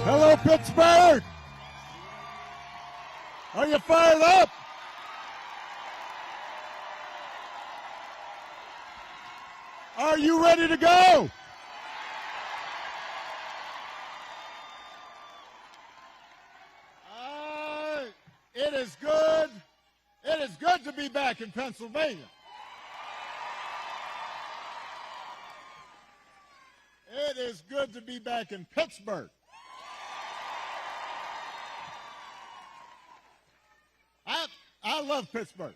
Hello, Pittsburgh! Are you fired up? Are you ready to go? It is good. It is good to be back in Pennsylvania. It is good to be back in Pittsburgh. I love Pittsburgh.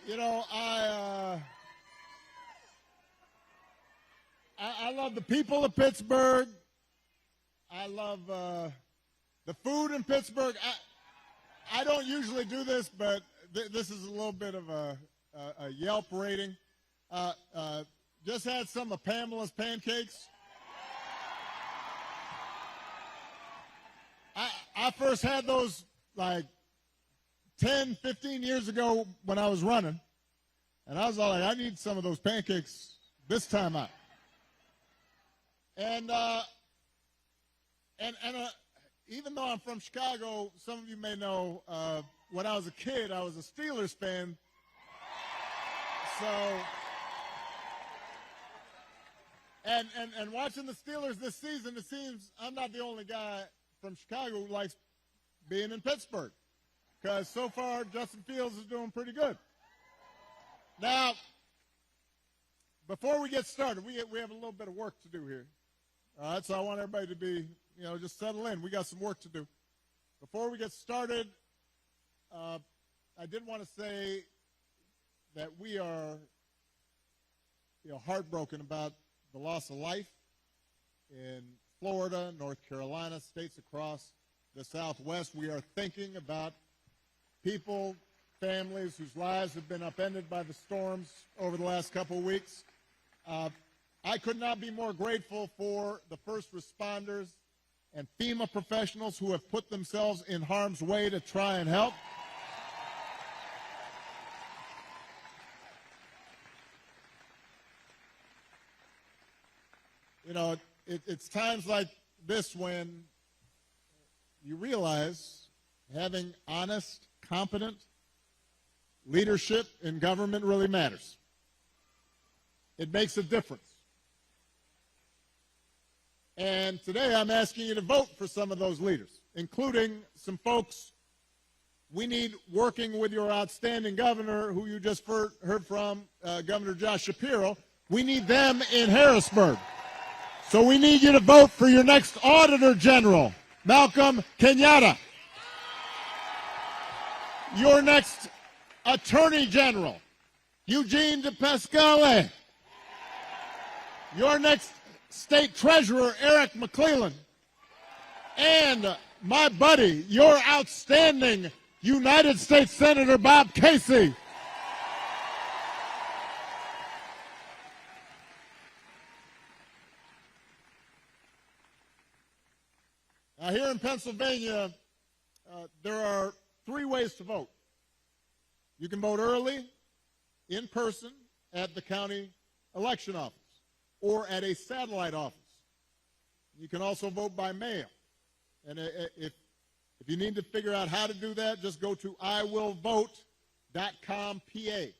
You know, I love the people of Pittsburgh. I love the food in Pittsburgh. I don't usually do this, but this is a little bit of a Yelp rating. Just had some of Pamela's pancakes. I first had those like 10, 15 years ago when I was running, and I was all like, I need some of those pancakes this time out. And even though I'm from Chicago, some of you may know when I was a kid, I was a Steelers fan. So, and watching the Steelers this season, it seems I'm not the only guy from Chicago who likes being in Pittsburgh, because so far Justin Fields is doing pretty good. Now, before we get started, we have a little bit of work to do here. All right, so I want everybody to be, just settle in. We got some work to do. Before we get started, I did want to say that we are, heartbroken about the loss of life in Florida, North Carolina, states across the Southwest. We are thinking about people, families whose lives have been upended by the storms over the last couple of weeks. I could not be more grateful for the first responders and FEMA professionals who have put themselves in harm's way to try and help. It's times like this when you realize having honest, competent leadership in government really matters. It makes a difference. And today I'm asking you to vote for some of those leaders, including some folks we need working with your outstanding governor, who you just heard from, Governor Josh Shapiro. We need them in Harrisburg. So we need you to vote for your next Auditor General, Malcolm Kenyatta. Your next Attorney General, Eugene DePascale. Your next State Treasurer, Eric McClellan. And my buddy, your outstanding United States Senator, Bob Casey. Now, here in Pennsylvania, there are 3 ways to vote. You can vote early, in person, at the county election office, or at a satellite office. You can also vote by mail. And if you need to figure out how to do that, just go to iwillvote.com, PA, to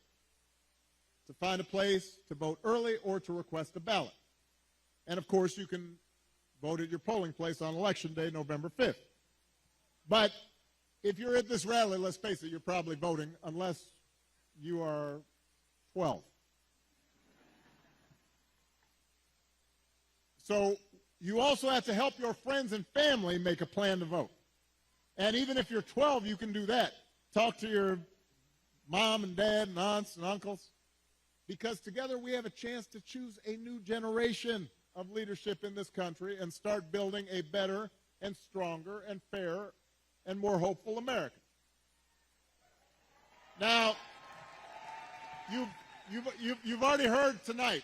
find a place to vote early or to request a ballot. And, of course, you can vote at your polling place on Election Day, November 5th. But if you're at this rally, let's face it, you're probably voting unless you are 12. So you also have to help your friends and family make a plan to vote. And even if you're 12, you can do that. Talk to your mom and dad and aunts and uncles, because together we have a chance to choose a new generation of leadership in this country and start building a better and stronger and fairer and more hopeful America. Now, you've already heard tonight,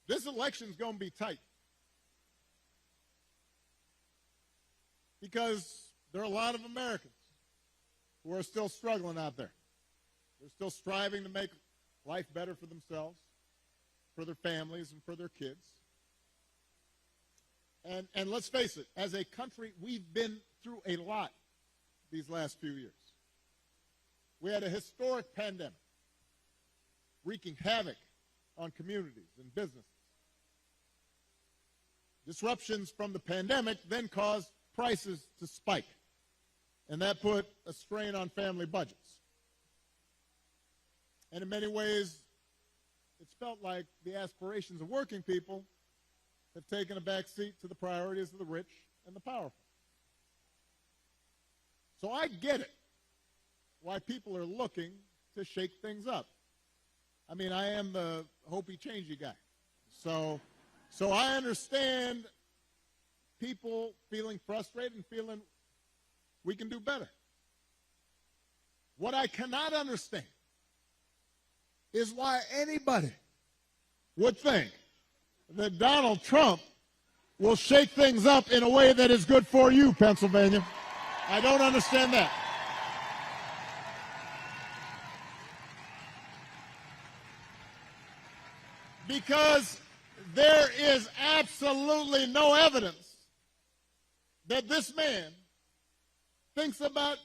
this election's going to be tight, because there are a lot of Americans who are still struggling out there. They're still striving to make life better for themselves. for their families and for their kids. And let's face it, as a country, we've been through a lot these last few years. We had a historic pandemic wreaking havoc on communities and businesses. Disruptions from the pandemic then caused prices to spike, and that put a strain on family budgets. And in many ways, it's felt like the aspirations of working people have taken a back seat to the priorities of the rich and the powerful. So I get it, why people are looking to shake things up. I mean, I am the hopey-changey guy. So I understand people feeling frustrated and feeling we can do better. What I cannot understand is why anybody would think that Donald Trump will shake things up in a way that is good for you, Pennsylvania. I don't understand that. Because there is absolutely no evidence that this man thinks about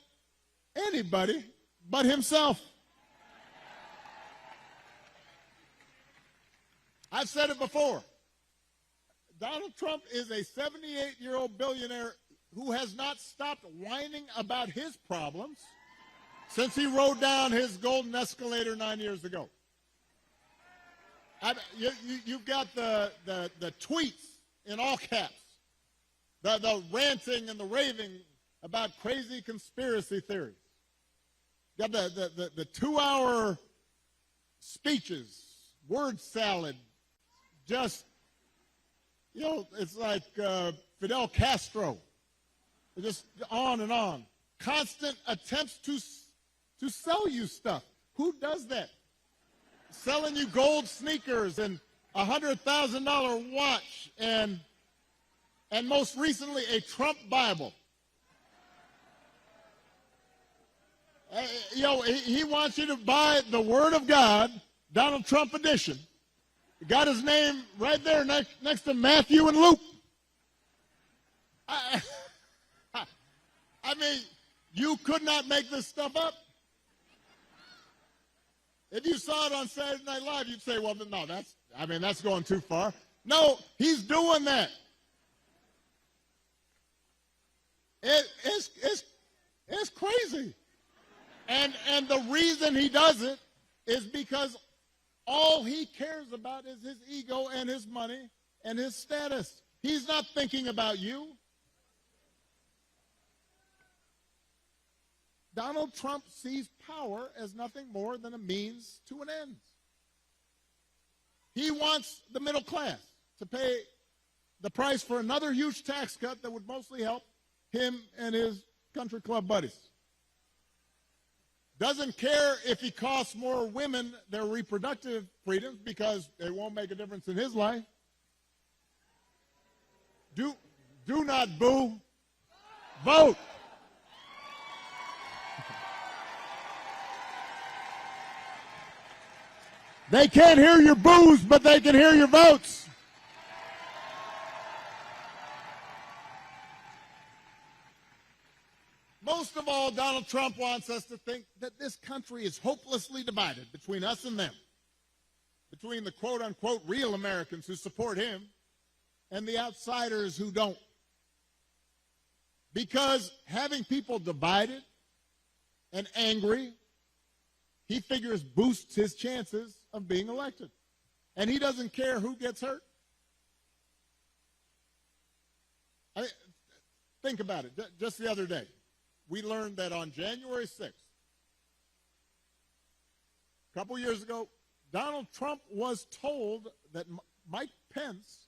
anybody but himself. I've said it before. Donald Trump is a 78-year-old billionaire who has not stopped whining about his problems since he rode down his golden escalator 9 years ago. You've got the tweets in all caps, the ranting and the raving about crazy conspiracy theories. You got the 2-hour speeches, word salad, just, it's like Fidel Castro, just on and on. Constant attempts to sell you stuff. Who does that? Selling you gold sneakers and a $100,000 watch and most recently a Bible. He wants you to buy the Word of God, Donald Trump edition. Got his name right there next to Matthew and Luke. I mean, you could not make this stuff up. If you saw it on Saturday Night Live, you'd say, well, no, that's going too far. No, he's doing that. It's crazy. And the reason he does it is because all he cares about is his ego and his money and his status. He's not thinking about you. Donald Trump sees power as nothing more than a means to an end. He wants the middle class to pay the price for another huge tax cut that would mostly help him and his country club buddies. Doesn't care if he costs more women their reproductive freedoms because it won't make a difference in his life. Do not boo. Vote. They can't hear your boos, but they can hear your votes. Most of all, Donald Trump wants us to think that this country is hopelessly divided between us and them, between the quote-unquote real Americans who support him and the outsiders who don't. Because having people divided and angry, he figures boosts his chances of being elected. And he doesn't care who gets hurt. Think about it. Just the other day, we learned that on January 6th, a couple years ago, Donald Trump was told that Mike Pence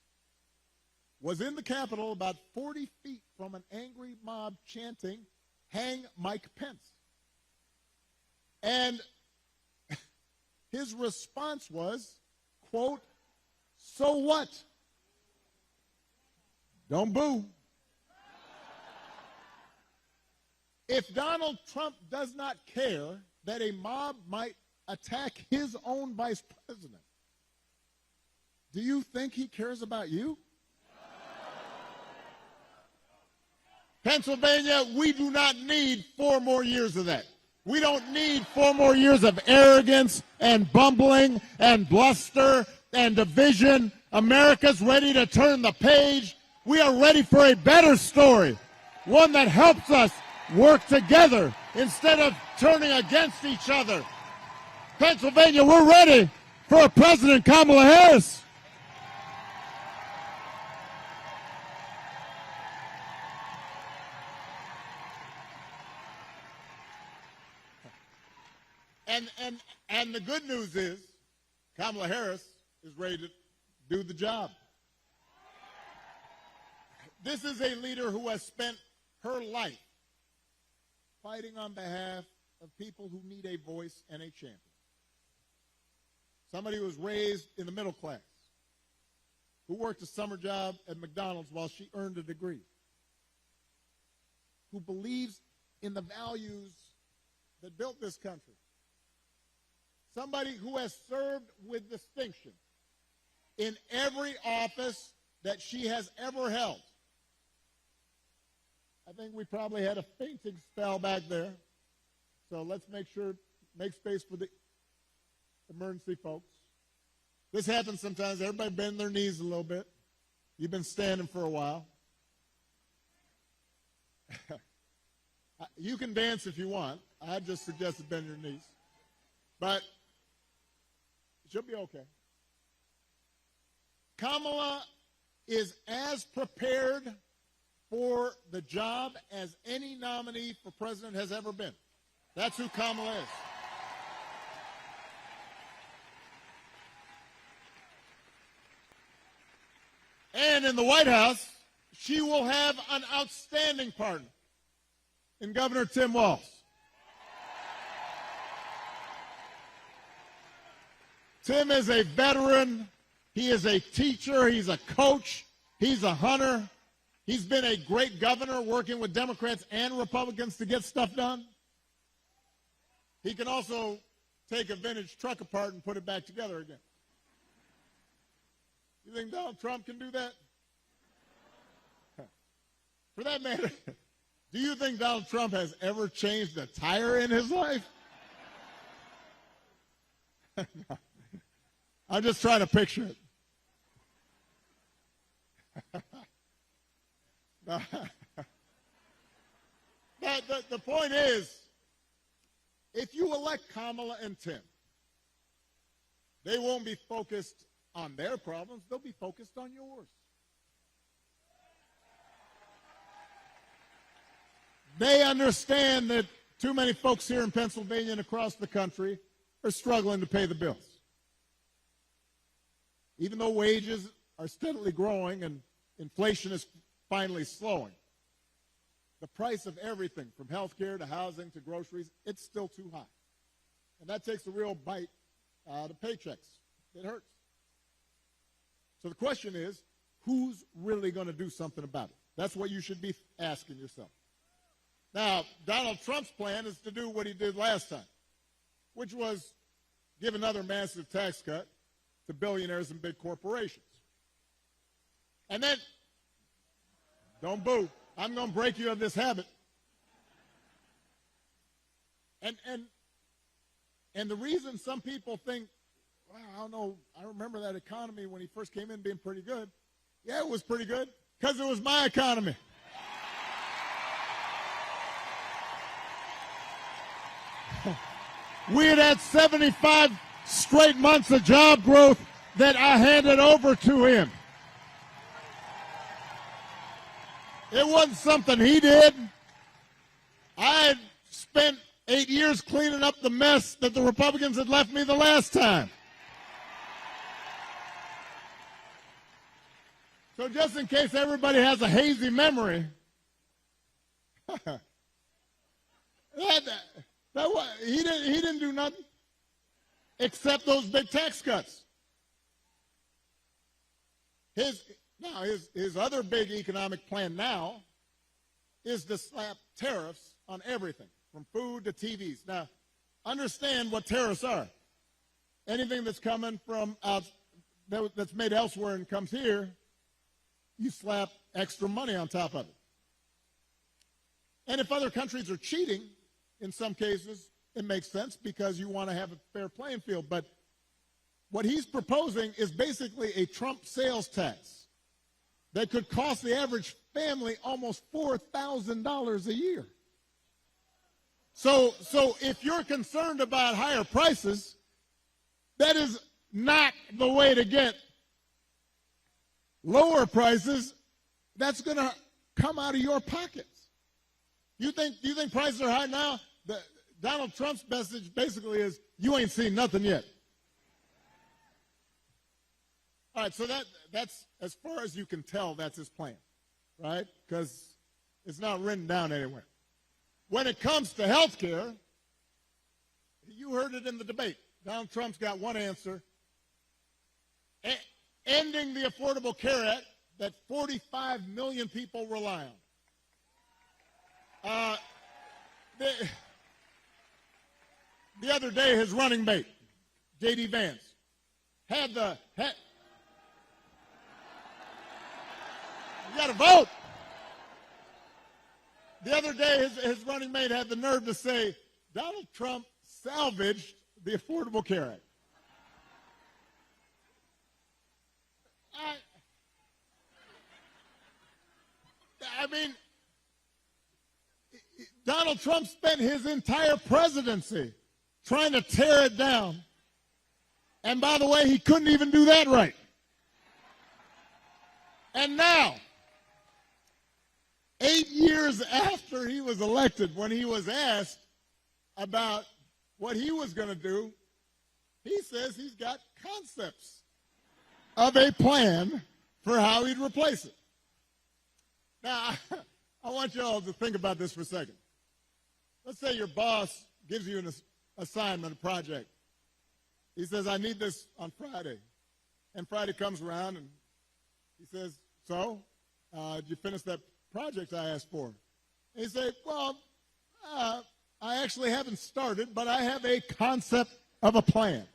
was in the Capitol about 40 feet from an angry mob chanting, "Hang Mike Pence." And his response was, quote, "So what? Don't boo." If Donald Trump does not care that a mob might attack his own vice president, Do you think he cares about you? Pennsylvania, we do not need 4 more years of that. We don't need 4 more years of arrogance and bumbling and bluster and division. America's ready to turn the page. We are ready for a better story, one that helps us work together instead of turning against each other. Pennsylvania, we're ready for President Kamala Harris. And the good news is Kamala Harris is ready to do the job. This is a leader who has spent her life fighting on behalf of people who need a voice and a champion. Somebody who was raised in the middle class, who worked a summer job at McDonald's while she earned a degree, who believes in the values that built this country. Somebody who has served with distinction in every office that she has ever held. I think we probably had a fainting spell back there. So let's make space for the emergency folks. This happens sometimes. Everybody bend their knees a little bit. You've been standing for a while. You can dance if you want. I just suggested bend your knees. But she'll be okay. Kamala is as prepared for the job as any nominee for president has ever been. That's who Kamala is. And in the White House, she will have an outstanding partner in Governor Tim Walz. Tim is a veteran. He is a teacher. He's a coach. He's a hunter. He's been a great governor working with Democrats and Republicans to get stuff done. He can also take a vintage truck apart and put it back together again. You think Donald Trump can do that? For that matter, do you think Donald Trump has ever changed a tire in his life? No. I'm just trying to picture it. The point is, if you elect Kamala and Tim, they won't be focused on their problems. They'll be focused on yours. They understand that too many folks here in Pennsylvania and across the country are struggling to pay the bills. Even though wages are steadily growing and inflation is finally slowing, the price of everything from health care to housing to groceries, it's still too high. And that takes a real bite out of paychecks. It hurts. So the question is, who's really going to do something about it? That's what you should be asking yourself. Now, Donald Trump's plan is to do what he did last time, which was give another massive tax cut to billionaires and big corporations. And then, don't boo, I'm going to break you of this habit. And the reason some people think, well, I don't know, I remember that economy when he first came in being pretty good. Yeah, it was pretty good, because it was my economy. We had 75 straight months of job growth that I handed over to him. It wasn't something he did. I had spent 8 years cleaning up the mess that the Republicans had left me the last time. So just in case everybody has a hazy memory, he didn't do nothing except those big tax cuts. His other big economic plan now is to slap tariffs on everything, from food to TVs. Now, understand what tariffs are. Anything that's coming from that's made elsewhere and comes here, you slap extra money on top of it. And if other countries are cheating, in some cases, it makes sense because you want to have a fair playing field. But what he's proposing is basically a Trump sales tax that could cost the average family almost $4,000 a year. So if you're concerned about higher prices, that is not the way to get lower prices. That's going to come out of your pockets. You think prices are high now? Donald Trump's message basically is, you ain't seen nothing yet. All right, so that's, as far as you can tell, that's his plan, right? Because it's not written down anywhere. When it comes to health care, you heard it in the debate. Donald Trump's got one answer: ending the Affordable Care Act that 45 million people rely on. The other day, his running mate, J.D. Vance, you got to vote. The other day, his running mate had the nerve to say, Donald Trump salvaged the Affordable Care Act. I mean, Donald Trump spent his entire presidency trying to tear it down. And by the way, he couldn't even do that right. And now, 8 years after he was elected, when he was asked about what he was going to do, he says he's got concepts of a plan for how he'd replace it. Now, I want you all to think about this for a second. Let's say your boss gives you an assignment, a project. He says, I need this on Friday. And Friday comes around and he says, so, did you finish that project I asked for? And he said, well, I actually haven't started, but I have a concept of a plan.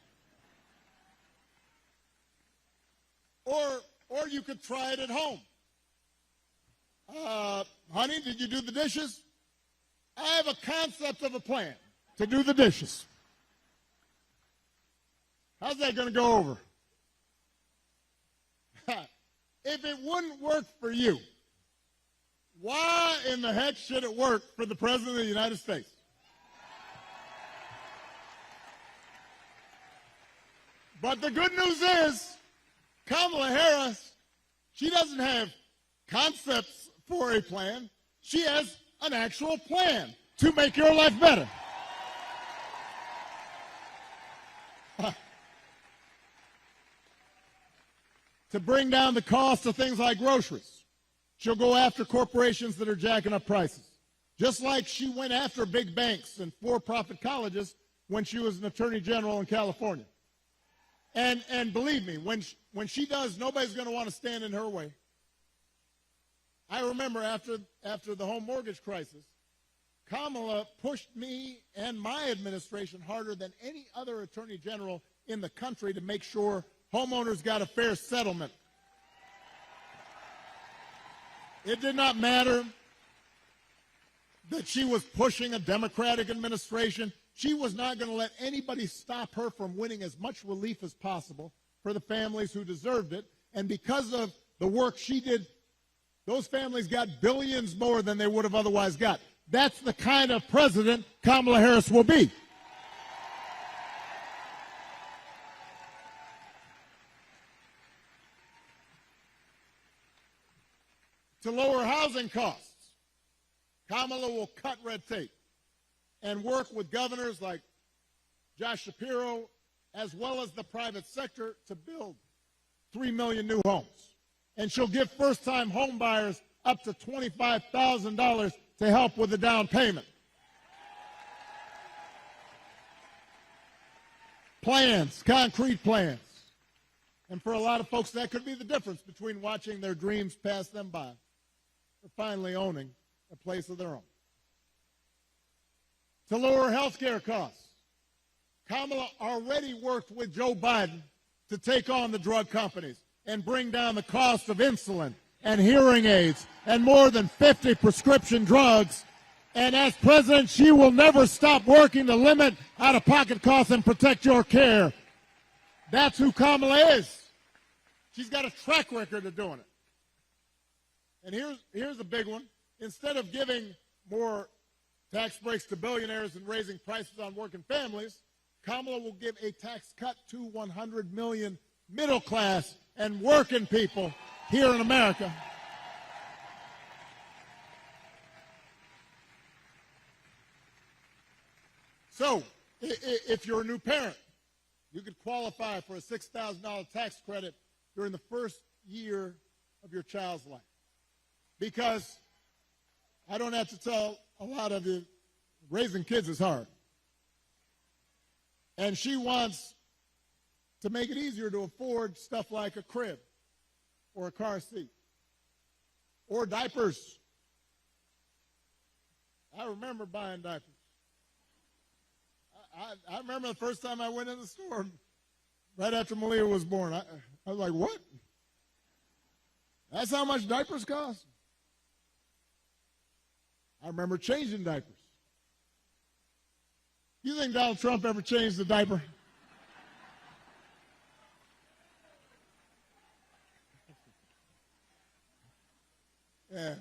Or you could try it at home. Honey, did you do the dishes? I have a concept of a plan to do the dishes. How's that going to go over? If it wouldn't work for you, why in the heck should it work for the President of the United States? But the good news is, Kamala Harris, she doesn't have concepts for a plan. She has an actual plan to make your life better. To bring down the cost of things like groceries. She'll go after corporations that are jacking up prices. Just like she went after big banks and for-profit colleges when she was an attorney general in California. And believe me, when she does, nobody's going to want to stand in her way. I remember after the home mortgage crisis, Kamala pushed me and my administration harder than any other attorney general in the country to make sure homeowners got a fair settlement. It did not matter that she was pushing a Democratic administration. She was not going to let anybody stop her from winning as much relief as possible for the families who deserved it. And because of the work she did, those families got billions more than they would have otherwise got. That's the kind of president Kamala Harris will be. To lower housing costs, Kamala will cut red tape and work with governors like Josh Shapiro, as well as the private sector, to build 3 million new homes. And she'll give first-time home buyers up to $25,000 to help with the down payment. Plans, concrete plans. And for a lot of folks, that could be the difference between watching their dreams pass them by or finally owning a place of their own. To lower health care costs, Kamala already worked with Joe Biden to take on the drug companies and bring down the cost of insulin and hearing aids and more than 50 prescription drugs. And as president, she will never stop working to limit out-of-pocket costs and protect your care. That's who Kamala is. She's got a track record of doing it. And here's a big one. Instead of giving more tax breaks to billionaires and raising prices on working families, Kamala will give a tax cut to 100 million middle class and working people here in America. So, if you're a new parent, you could qualify for a $6,000 tax credit during the first year of your child's life. Because I don't have to tell a lot of you, raising kids is hard. And she wants to make it easier to afford stuff like a crib or a car seat or diapers. I remember buying diapers. I remember the first time I went in the store right after Malia was born. I was like, what? That's how much diapers cost? I remember changing diapers. You think Donald Trump ever changed the diaper? Yeah.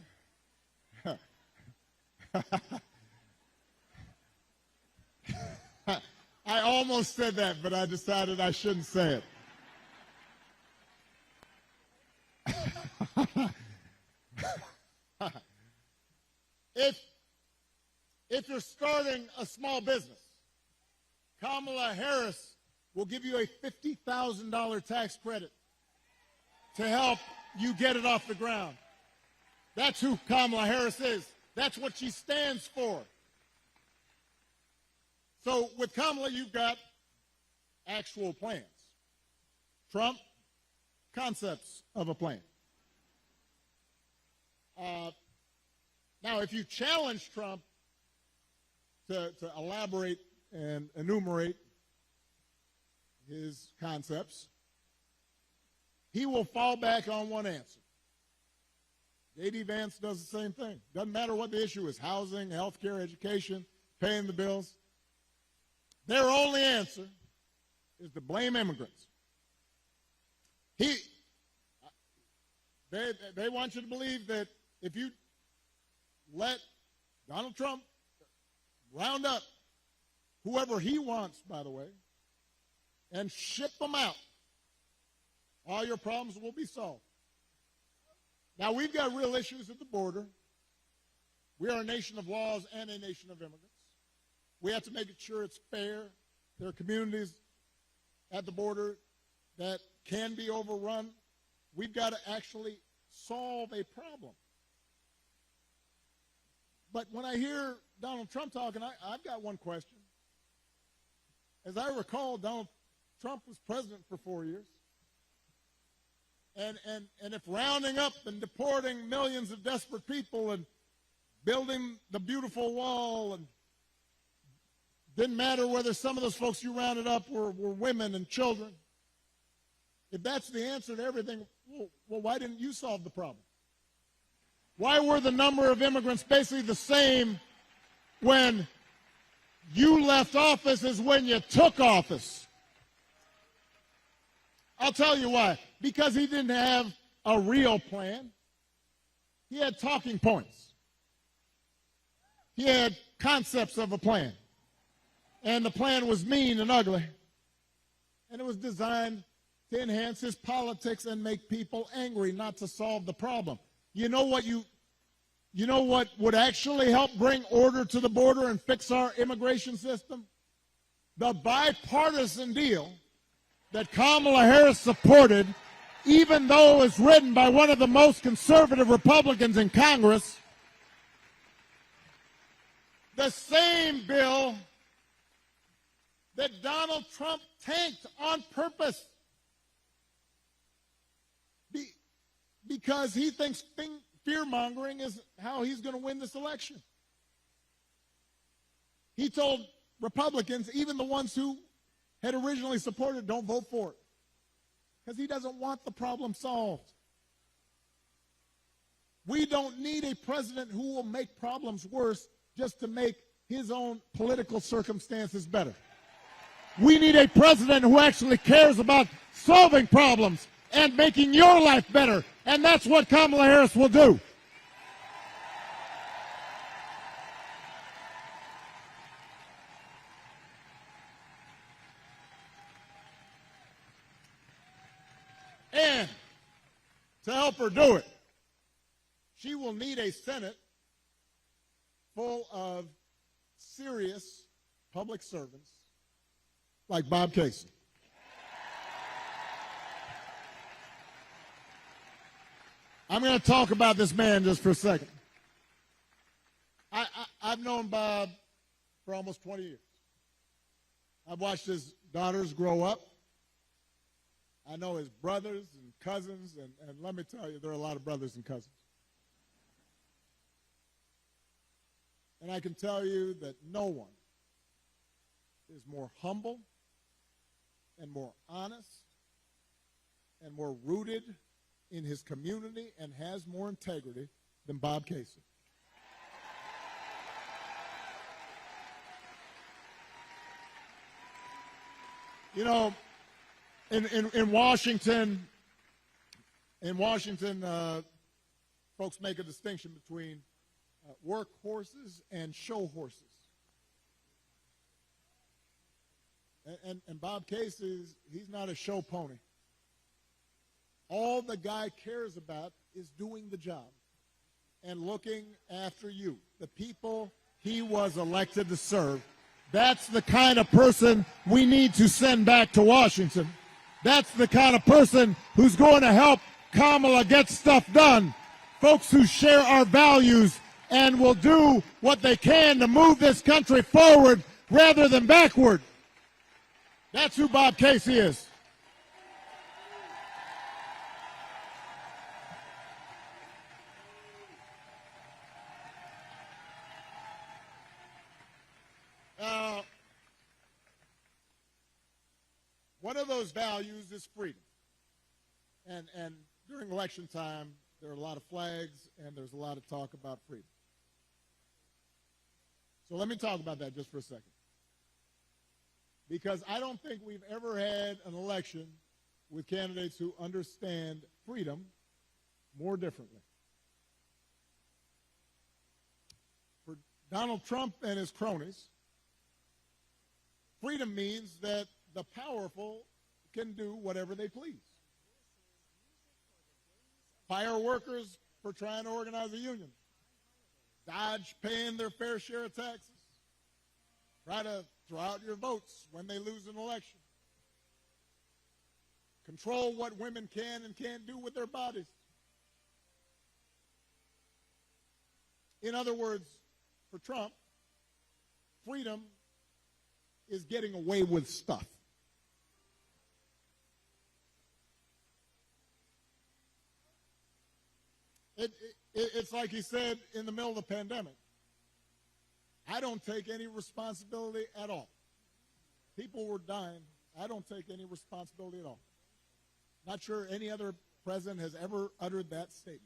I almost said that, but I decided I shouldn't say it. If you're starting a small business, Kamala Harris will give you a $50,000 tax credit to help you get it off the ground. That's who Kamala Harris is. That's what she stands for. So with Kamala, you've got actual plans. Trump, concepts of a plan. Now, if you challenge Trump to elaborate and enumerate his concepts, he will fall back on one answer. J.D. Vance does the same thing. Doesn't matter what the issue is, housing, health care, education, paying the bills. Their only answer is to blame immigrants. They want you to believe that if you let Donald Trump round up whoever he wants, by the way, and ship them out, all your problems will be solved. Now, we've got real issues at the border. We are a nation of laws and a nation of immigrants. We have to make sure it's fair. There are communities at the border that can be overrun. We've got to actually solve a problem. But when I hear Donald Trump talking, I've got one question. As I recall, Donald Trump was president for 4 years. And if rounding up and deporting millions of desperate people and building the beautiful wall, and didn't matter whether some of those folks you rounded up were women and children, if that's the answer to everything, well, why didn't you solve the problem? Why were the number of immigrants basically the same when you left office as when you took office? I'll tell you why. Because he didn't have a real plan. He had talking points. He had concepts of a plan. And the plan was mean and ugly. And it was designed to enhance his politics and make people angry, not to solve the problem. You know what would actually help bring order to the border and fix our immigration system? The bipartisan deal that Kamala Harris supported, even though it was written by one of the most conservative Republicans in Congress, the same bill that Donald Trump tanked on purpose because he thinks fear-mongering is how he's going to win this election. He told Republicans, even the ones who had originally supported, don't vote for it. because he doesn't want the problem solved. We don't need a president who will make problems worse just to make his own political circumstances better. We need a president who actually cares about solving problems and making your life better, and that's what Kamala Harris will do. And to help her do it, she will need a Senate full of serious public servants like Bob Casey. I'm going to talk about this man just for a second. I've known Bob for almost 20 years. I've watched his daughters grow up. I know his brothers and cousins, and let me tell you, there are a lot of brothers and cousins. And I can tell you that no one is more humble and more honest and more rooted in his community and has more integrity than Bob Casey. You know, in Washington, folks make a distinction between work horses and show horses. And Bob Casey, he's not a show pony. All the guy cares about is doing the job and looking after you, the people he was elected to serve. That's the kind of person we need to send back to Washington. That's the kind of person who's going to help Kamala get stuff done. Folks who share our values and will do what they can to move this country forward rather than backward. That's who Bob Casey is. One of those values is freedom. And during election time, there are a lot of flags and there's a lot of talk about freedom. So let me talk about that just for a second. Because I don't think we've ever had an election with candidates who understand freedom more differently. For Donald Trump and his cronies, freedom means that the powerful can do whatever they please. Fire workers for trying to organize a union. Dodge paying their fair share of taxes. Try to throw out your votes when they lose an election. Control what women can and can't do with their bodies. In other words, for Trump, freedom is getting away with stuff. It's like he said in the middle of the pandemic. I don't take any responsibility at all. People were dying. I don't take any responsibility at all. Not sure any other president has ever uttered that statement.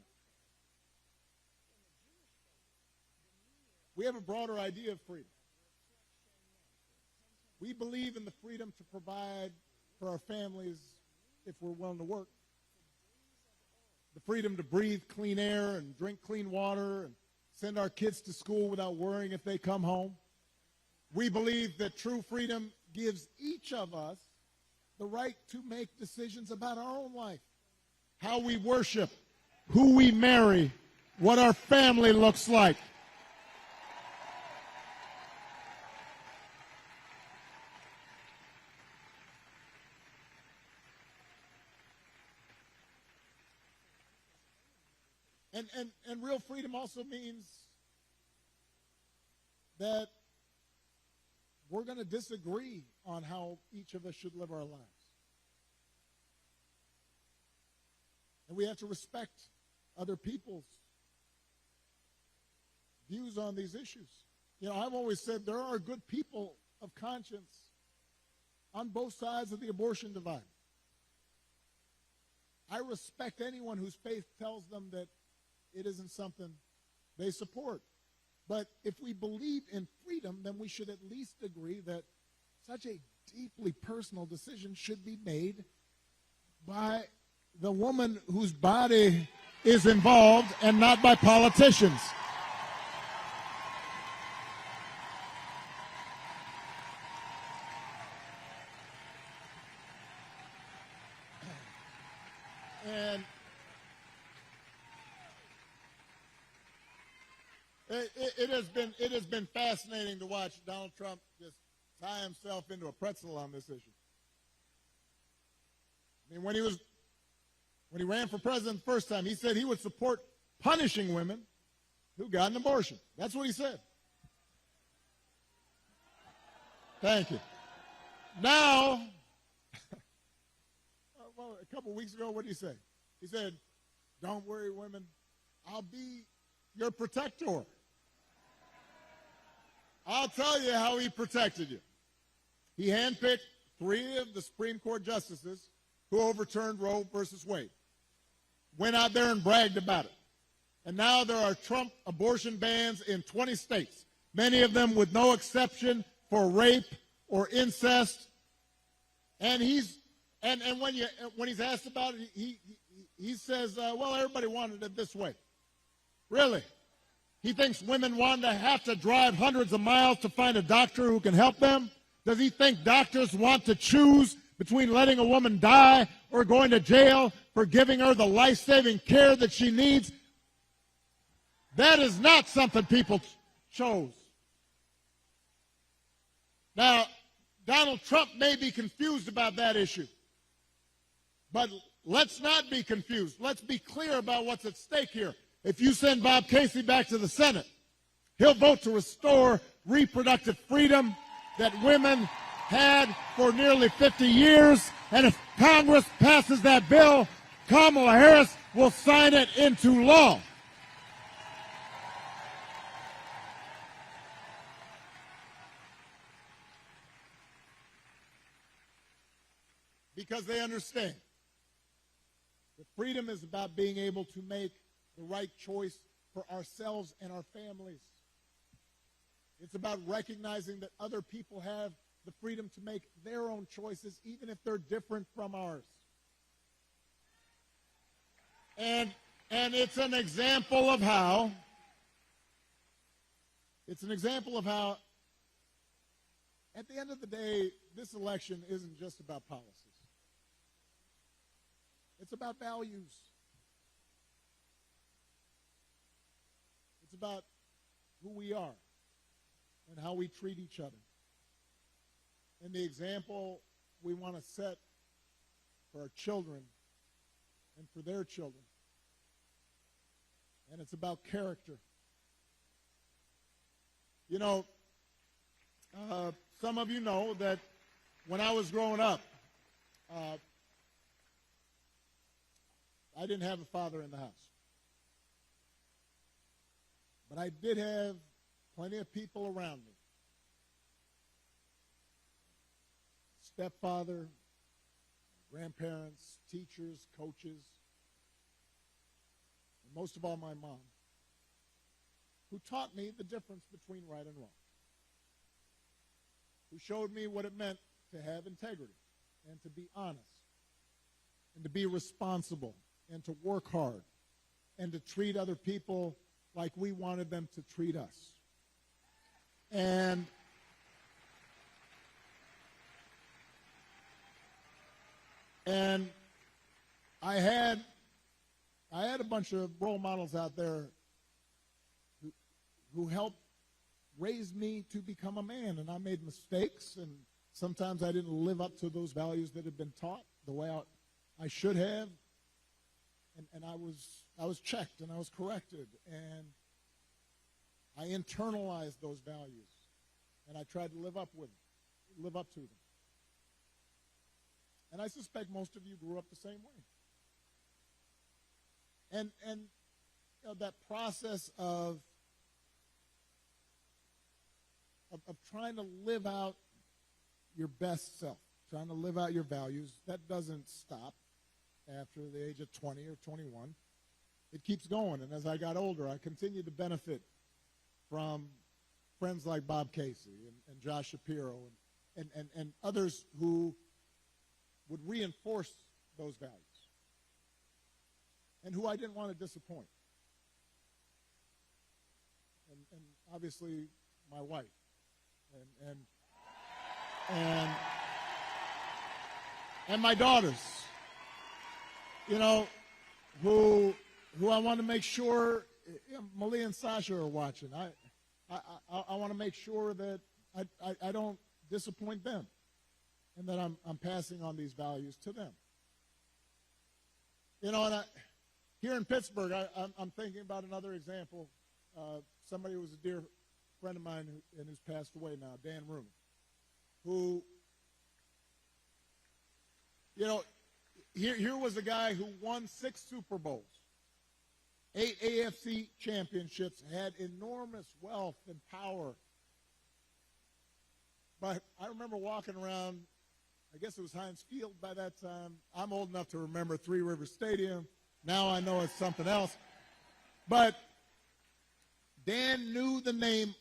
We have a broader idea of freedom. We believe in the freedom to provide for our families if we're willing to work. The freedom to breathe clean air and drink clean water and send our kids to school without worrying if they come home. We believe that true freedom gives each of us the right to make decisions about our own life, how we worship, who we marry, what our family looks like. And real freedom also means that we're going to disagree on how each of us should live our lives. And we have to respect other people's views on these issues. You know, I've always said there are good people of conscience on both sides of the abortion divide. I respect anyone whose faith tells them that it isn't something they support. But if we believe in freedom, then we should at least agree that such a deeply personal decision should be made by the woman whose body is involved and not by politicians. And it has been fascinating to watch Donald Trump just tie himself into a pretzel on this issue. I mean, when he ran for president the first time, he said he would support punishing women who got an abortion. That's what he said. Thank you. Now, well, a couple weeks ago, what did he say? He said, "Don't worry, women, I'll be your protector. I'll tell you how he protected you." He handpicked 3 of the Supreme Court justices who overturned Roe versus Wade. Went out there and bragged about it. And now there are Trump abortion bans in 20 states, many of them with no exception for rape or incest. And when he's asked about it, he says, well, everybody wanted it this way. Really? He thinks women want to have to drive hundreds of miles to find a doctor who can help them? Does he think doctors want to choose between letting a woman die or going to jail for giving her the life-saving care that she needs? That is not something people chose. Now, Donald Trump may be confused about that issue, but let's not be confused. Let's be clear about what's at stake here. If you send Bob Casey back to the Senate, he'll vote to restore reproductive freedom that women had for nearly 50 years. And if Congress passes that bill, Kamala Harris will sign it into law. Because they understand that freedom is about being able to make the right choice for ourselves and our families. It's about recognizing that other people have the freedom to make their own choices, even if they're different from ours. And it's an example of how at the end of the day, this election isn't just about policies. It's about values. It's about who we are and how we treat each other. And the example we want to set for our children and for their children. And it's about character. You know, some of you know that when I was growing up, I didn't have a father in the house. But I did have plenty of people around me. Stepfather, grandparents, teachers, coaches, and most of all my mom, who taught me the difference between right and wrong, who showed me what it meant to have integrity and to be honest and to be responsible and to work hard and to treat other people like we wanted them to treat us. And I had a bunch of role models out there who helped raise me to become a man, and I made mistakes, and sometimes I didn't live up to those values that had been taught the way I should have, and I was checked and I was corrected, and I internalized those values, and I tried to live up to them. And I suspect most of you grew up the same way. And you know, that process of trying to live out your best self, trying to live out your values, that doesn't stop. after the age of 20 or 21. It keeps going. And as I got older, I continued to benefit from friends like Bob Casey and Josh Shapiro and others who would reinforce those values and who I didn't want to disappoint. And obviously my wife and my daughters, you know, who I want to make sure, Malia and Sasha are watching. I want to make sure that I don't disappoint them and that I'm passing on these values to them. You know, and here in Pittsburgh, I'm thinking about another example. Somebody who was a dear friend of mine and who's passed away now, Dan Rooney, who, you know, here was a guy who won 6 Super Bowls, 8 AFC championships, had enormous wealth and power. But I remember walking around, I guess it was Heinz Field by that time. I'm old enough to remember Three Rivers Stadium. Now I know it's something else. But Dan knew the name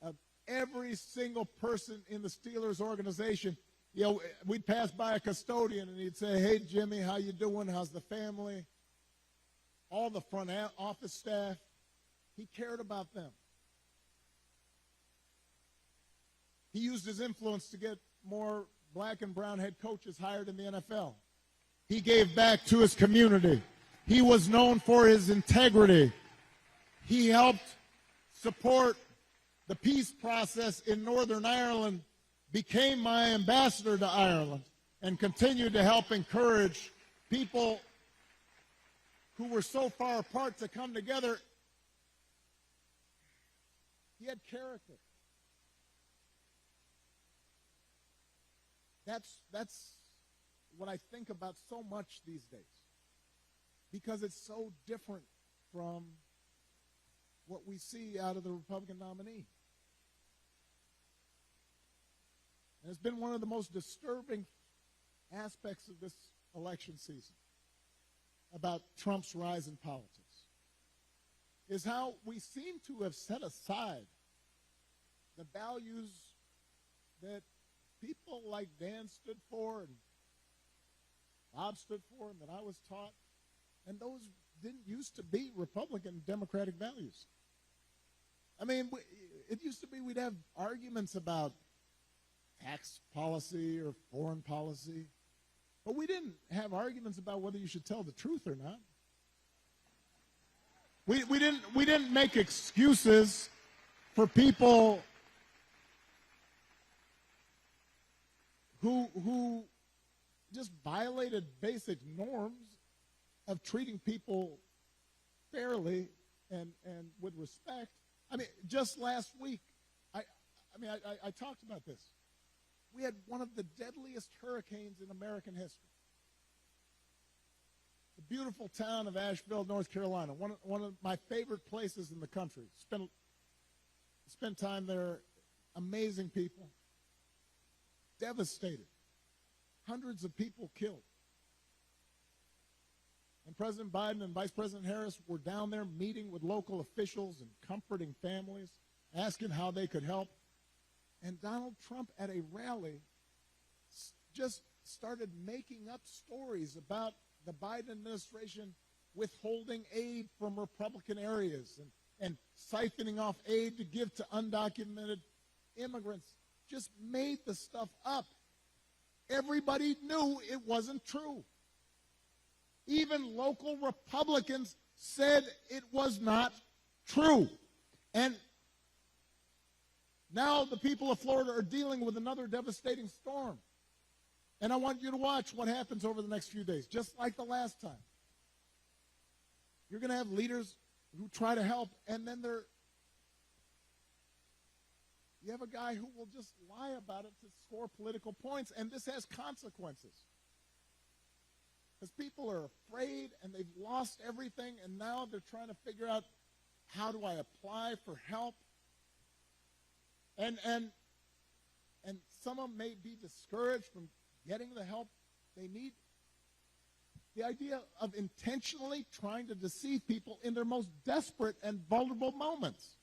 of every single person in the Steelers organization. You know, we'd pass by a custodian and he'd say, "Hey, Jimmy, how you doing? How's the family?" All the front office staff, he cared about them. He used his influence to get more black and brown head coaches hired in the NFL. He gave back to his community. He was known for his integrity. He helped support the peace process in Northern Ireland, became my ambassador to Ireland, and continued to help encourage people who were so far apart to come together. He had character. That's what I think about so much these days, because it's so different from what we see out of the Republican nominee. And it's been one of the most disturbing aspects of this election season about Trump's rise in politics, is how we seem to have set aside the values that people like Dan stood for and Bob stood for and that I was taught, and those didn't used to be Republican Democratic values. I mean, it used to be we'd have arguments about tax policy or foreign policy, but we didn't have arguments about whether you should tell the truth or not. We didn't make excuses for people who just violated basic norms of treating people fairly and with respect. I mean, just last week, I talked about this. We had one of the deadliest hurricanes in American history. The beautiful town of Asheville, North Carolina, one of my favorite places in the country. Spent time there, amazing people. Devastated. Hundreds of people killed. And President Biden and Vice President Harris were down there meeting with local officials and comforting families, asking how they could help. And Donald Trump at a rally just started making up stories about the Biden administration withholding aid from Republican areas and siphoning off aid to give to undocumented immigrants. Just made the stuff up. Everybody knew it wasn't true. Even local Republicans said it was not true. And now the people of Florida are dealing with another devastating storm. And I want you to watch what happens over the next few days, just like the last time. You're going to have leaders who try to help, and then you have a guy who will just lie about it to score political points, and this has consequences. Because people are afraid, and they've lost everything, and now they're trying to figure out, how do I apply for help? And some of them may be discouraged from getting the help they need. The idea of intentionally trying to deceive people in their most desperate and vulnerable moments.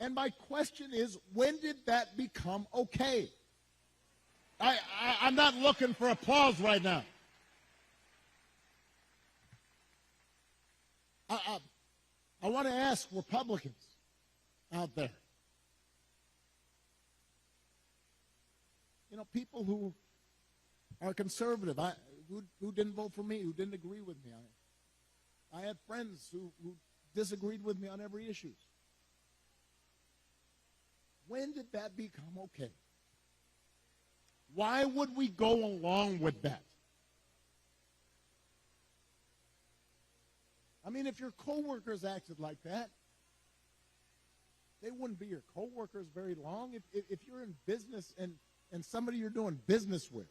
And my question is, when did that become okay? I'm not looking for applause right now. I want to ask Republicans out there, you know, people who are conservative, who didn't vote for me, who didn't agree with me. I had friends who disagreed with me on every issue. When did that become okay? Why would we go along with that? I mean, if your coworkers acted like that, they wouldn't be your coworkers very long. If you're in business and somebody you're doing business with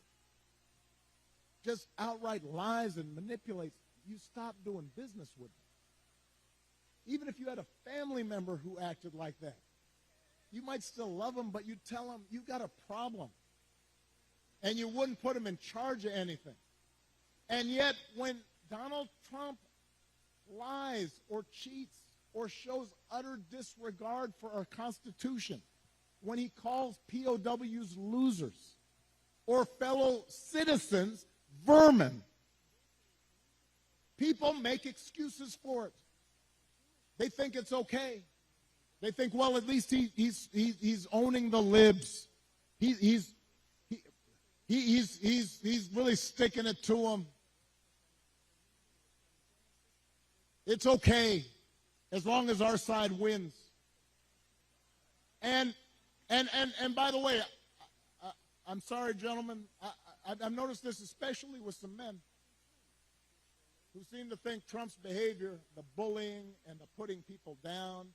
just outright lies and manipulates, you stop doing business with them. Even if you had a family member who acted like that, you might still love them, but you tell them you've got a problem. And you wouldn't put them in charge of anything. And yet, when Donald Trump lies or cheats or shows utter disregard for our Constitution, when he calls POWs losers or fellow citizens vermin, people make excuses for it. They think it's okay. They think, well, at least he's owning the libs. He's really sticking it to them. It's okay as long as our side wins. And by the way, I'm sorry, gentlemen, I've noticed this especially with some men who seem to think Trump's behavior, the bullying and the putting people down,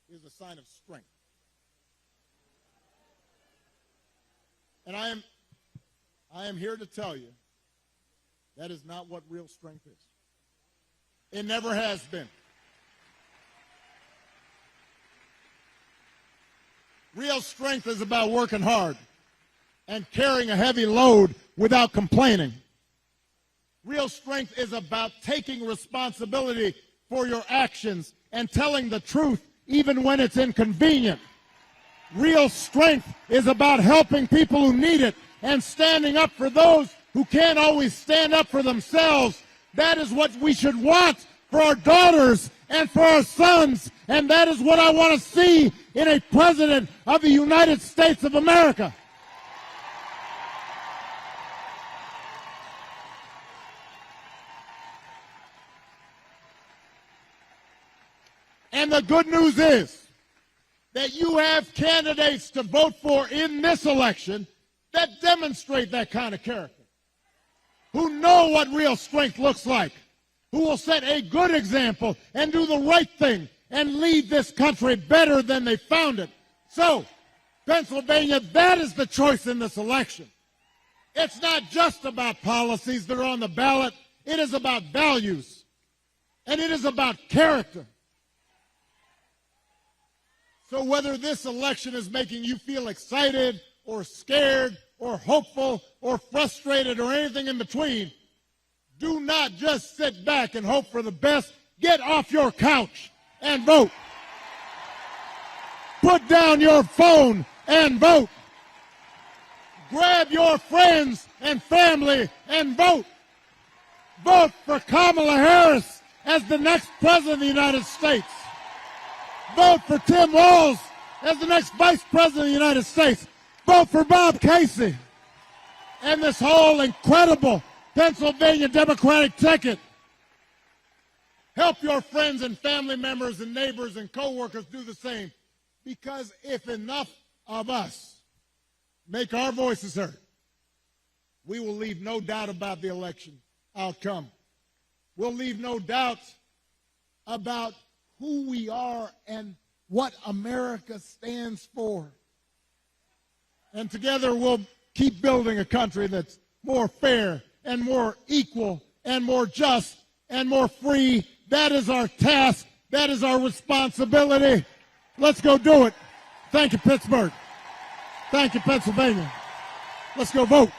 is a sign of strength. And I am here to tell you that is not what real strength is. It never has been. Real strength is about working hard and carrying a heavy load without complaining. Real strength is about taking responsibility for your actions and telling the truth even when it's inconvenient. Real strength is about helping people who need it and standing up for those who can't always stand up for themselves. That is what we should want for our daughters and for our sons, and that is what I want to see in a president of the United States of America. And the good news is that you have candidates to vote for in this election that demonstrate that kind of character, who know what real strength looks like, who will set a good example and do the right thing and lead this country better than they found it. So, Pennsylvania, that is the choice in this election. It's not just about policies that are on the ballot. It is about values, and it is about character. So whether this election is making you feel excited or scared or hopeful or frustrated or anything in between, do not just sit back and hope for the best. Get off your couch and vote. Put down your phone and vote. Grab your friends and family and vote. Vote for Kamala Harris as the next president of the United States. Vote for Tim Walz as the next vice president of the United States. Vote for Bob Casey and this whole incredible Pennsylvania Democratic ticket. Help your friends and family members and neighbors and co-workers do the same. Because if enough of us make our voices heard, we will leave no doubt about the election outcome. We'll leave no doubt about who we are and what America stands for. And together we'll keep building a country that's more fair and more equal and more just and more free. That is our task. That is our responsibility. Let's go do it. Thank you, Pittsburgh. Thank you, Pennsylvania. Let's go vote.